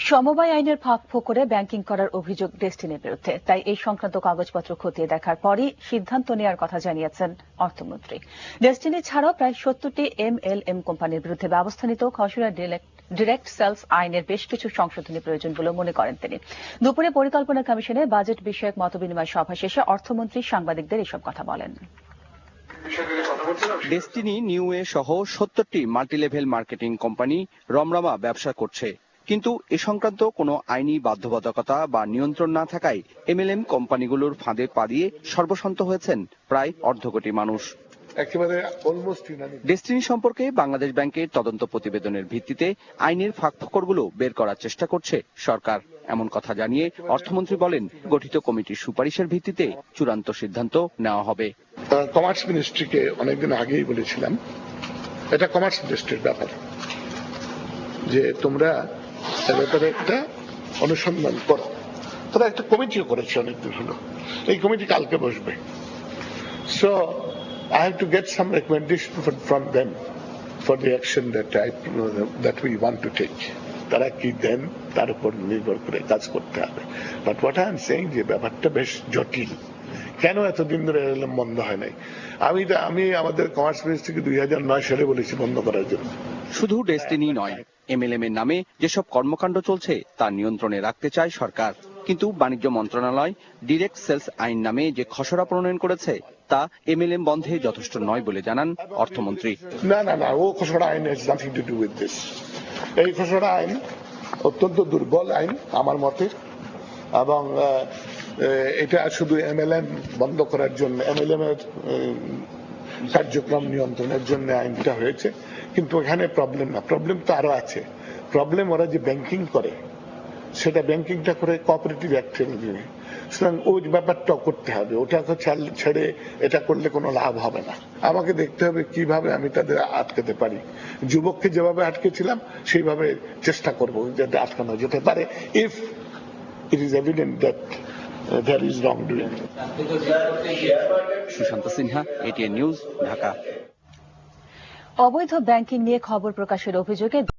সমবায় আইনের ফাঁক করে ব্যাংকিং করার অভিযোগ ডেস্টিনির বিরুদ্ধে, তাই এই সংক্রান্ত কাগজপত্র খতিয়ে দেখার পরই সিদ্ধান্ত নেওয়ার কথা জানিয়েছেন অর্থমন্ত্রী। ডেস্টিনি ছাড়াও প্রায় 70টি MLM কোম্পানির বিরুদ্ধে ব্যবস্থা নিতেও খসড়া ডিরেক্ট সেলস আইনের বেশ কিছু সংশোধনী প্রয়োজন বলে মনে করেন তিনি। দুপুরে পরিকল্পনা কমিশনে বাজেট বিষয়ক মতবিনিময় সভা শেষে অর্থমন্ত্রী সাংবাদিকদের এসব কথা বলেন। ডেস্টিনি নিউওয়ে সহ 70টি মাল্টিলেভেল মার্কেটিং কোম্পানি রমরমা ব্যবসা করছে, কিন্তু এ সংক্রান্ত কোনো আইনি বাধ্যবাধকতা বা নিয়ন্ত্রণ না থাকায় MLM কোম্পানিগুলোর ফাঁদে পা দিয়ে সর্বশান্ত হয়েছেন প্রায় অর্ধকোটি মানুষ। ডেস্টিনি সম্পর্কে বাংলাদেশ ব্যাংকের তদন্ত প্রতিবেদনের ভিত্তিতে আইনের ফাঁকফোকরগুলো বের করার চেষ্টা করছে সরকার, এমন কথা জানিয়ে অর্থমন্ত্রী বলেন, গঠিত কমিটির সুপারিশের ভিত্তিতে চূড়ান্ত সিদ্ধান্ত নেওয়া হবে। কমার্স মিনিস্ট্রিকে অনেকদিন আগেই বলেছিলাম, এটা কমার্স মিনিস্ট্রির ব্যাপার, যে তোমরা এ ব্যাপারে একটা অনুসন্ধান করো। তারা একটা কমিটিও করেছে অনেকদিন হলো, এই কমিটি কালকে বসবে। So I have to get some recommendation from them for the action that we want to take. তারা কি দেন তার উপর নির্ভর করে কাজ করতে হবে। But what I am saying, যে ব্যাপারটা বেশ জটিল। কেন এতদিন ধরে এরকম বন্ধ হয় নাই? আমি আমাদের কমার্স মিনিস্ট্রিকে 2009 সালে বলেছি বন্ধ করার জন্য। শুধু ডেস্টিনি নয়, MLM এর নামে যেসব কর্মকাণ্ড চলছে তা নিয়ন্ত্রণে রাখতে চায় সরকার, কিন্তু বাণিজ্য মন্ত্রণালয় ডিরেক্ট সেলস আইন নামে যে খসড়া প্রণয়ন করেছে তা MLM বন্ধে যথেষ্ট নয় বলে জানান অর্থমন্ত্রী। না, ও খসড়া আইন has nothing to do with this. এই খসড়া আইন অত্যন্ত দুর্বল আইন আমার মতে, এবং এটা শুধু MLM বন্ধ করার জন্য, MLM এর কার্যক্রম নিয়ন্ত্রণের জন্য আইনটা হয়েছে, কিন্তু এখানে প্রবলেম না, প্রবলেম তো আরো আছে। প্রবলেম ওরা যে ব্যাংকিং করে, সেটা ব্যাংকিংটা করে কোঅপারেটিভ অ্যাক্টের অধীনে, সুতরাং ওই ব্যাপারটাও করতে হবে। ওটাকে ছেড়ে এটা করলে কোনো লাভ হবে না। আমাকে দেখতে হবে কিভাবে আমি তাদের আটকাতে পারি। যুবককে যেভাবে আটকেছিলাম সেইভাবে চেষ্টা করবো যাতে আটকানো যেতে পারে, if it is evident that there is wrongdoing. Sushanta Sinha, ATN news, Dhaka. অবৈধ ব্যাংকিং নিয়ে খবর প্রকাশের অভিযোগে